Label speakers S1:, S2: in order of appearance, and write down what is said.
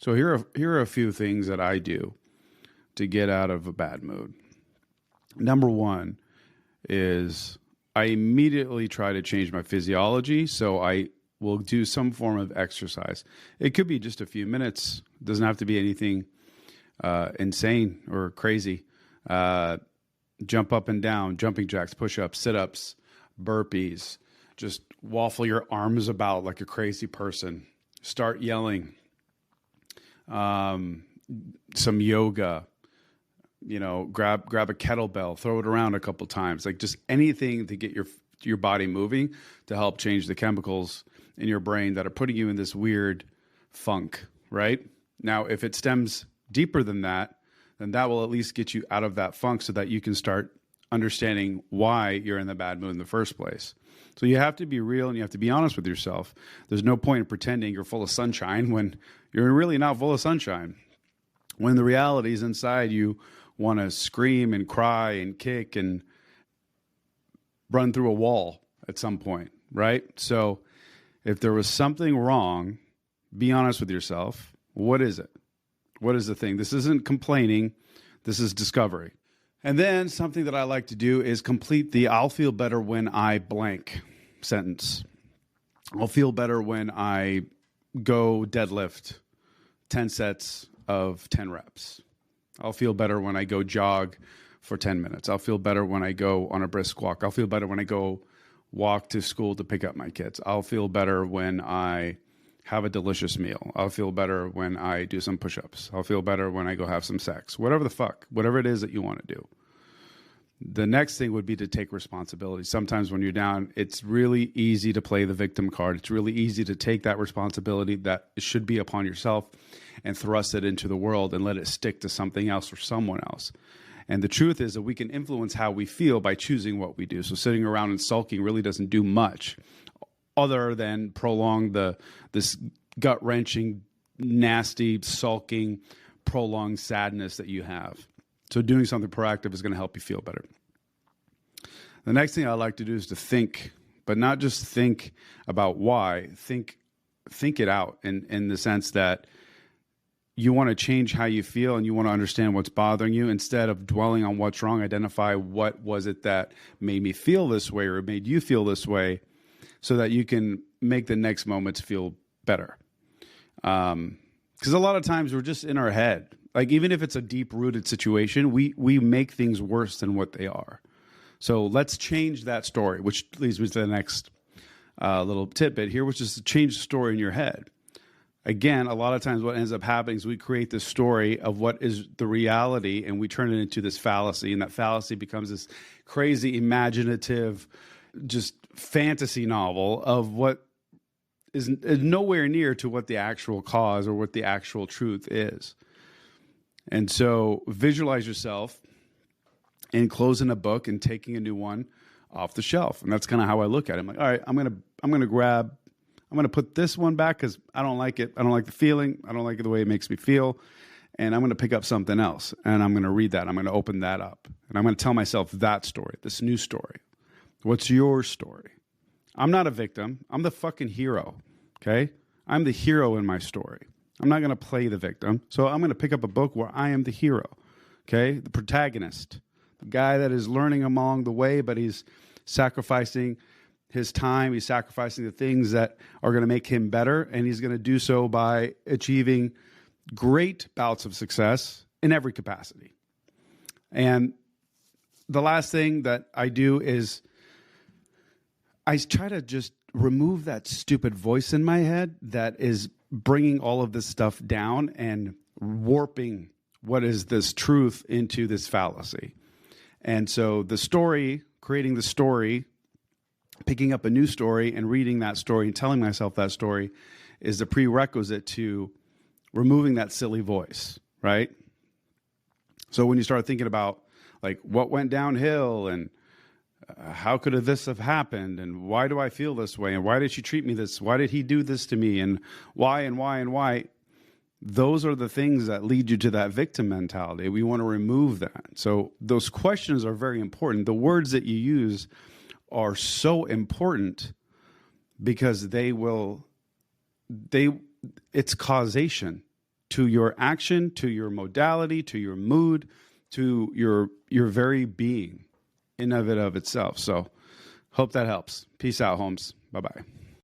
S1: So here are a few things that I do to get out of a bad mood. Number one is I immediately try to change my physiology. So I will do some form of exercise. It could be just a few minutes. It doesn't have to be anything insane or crazy. Jump up and down, jumping jacks, push-ups, sit-ups, burpees. Just waffle your arms about like a crazy person. Start yelling. Some yoga. Grab a kettlebell, throw it around a couple times. Like just anything to get your body moving to help change the chemicals in your brain that are putting you in this weird funk, right? Now, if it stems deeper than that, then that will at least get you out of that funk so that you can start understanding why you're in the bad mood in the first place. So you have to be real and you have to be honest with yourself. There's no point in pretending you're full of sunshine when you're really not full of sunshine. When the reality is inside, you want to scream and cry and kick and run through a wall at some point, right? So if there was something wrong, be honest with yourself. What is it? What is the thing? This isn't complaining. This is discovery. And then something that I like to do is complete the I'll feel better when I blank sentence. I'll feel better when I go deadlift 10 sets of 10 reps. I'll feel better when I go jog for 10 minutes. I'll feel better when I go on a brisk walk. I'll feel better when I go walk to school to pick up my kids. I'll feel better when I have a delicious meal. I'll feel better when I do some push-ups. I'll feel better when I go have some sex. Whatever it is that you want to do. The next thing would be to take responsibility. Sometimes when you're down, it's really easy to play the victim card. It's really easy to take that responsibility that should be upon yourself and thrust it into the world and let it stick to something else or someone else. And the truth is that we can influence how we feel by choosing what we do. So sitting around and sulking really doesn't do much other than prolong this gut-wrenching, nasty, sulking, prolonged sadness that you have. So doing something proactive is going to help you feel better. The next thing I like to do is to think, but not just think about why. Think it out in the sense that you want to change how you feel and you want to understand what's bothering you. Instead of dwelling on what's wrong, identify what was it that made me feel this way or made you feel this way so that you can make the next moments feel better. Because a lot of times we're just in our head. Like even if it's a deep-rooted situation, we make things worse than what they are. So let's change that story, which leads me to the next little tidbit here, which is to change the story in your head. Again, a lot of times what ends up happening is we create this story of what is the reality and we turn it into this fallacy, and that fallacy becomes this crazy, imaginative, just fantasy novel of what is nowhere near to what the actual cause or what the actual truth is. And so visualize yourself in closing a book and taking a new one off the shelf. And that's kind of how I look at it. I'm like, all right, I'm going to put this one back because I don't like it. I don't like the feeling. I don't like the way it makes me feel. And I'm going to pick up something else. And I'm going to read that. I'm going to open that up. And I'm going to tell myself that story, this new story. What's your story? I'm not a victim. I'm the fucking hero. Okay? I'm the hero in my story. I'm not going to play the victim. So I'm going to pick up a book where I am the hero. Okay? The protagonist. The guy that is learning along the way, but he's sacrificing his time. He's sacrificing the things that are going to make him better. And he's going to do so by achieving great bouts of success in every capacity. And the last thing that I do is I try to just remove that stupid voice in my head that is bringing all of this stuff down and warping what is this truth into this fallacy. And so the story, creating the story, picking up a new story and reading that story and telling myself that story is the prerequisite to removing that silly voice, right? So when you start thinking about like what went downhill and how could this have happened and why do I feel this way and why did she treat me this? Why did he do this to me and why and why and why? Those are the things that lead you to that victim mentality. We want to remove that. So those questions are very important. The words that you use are so important because it's causation. to your action, to your modality, to your mood, to your very being in of itself. So hope that helps. Peace out, Holmes. Bye-bye.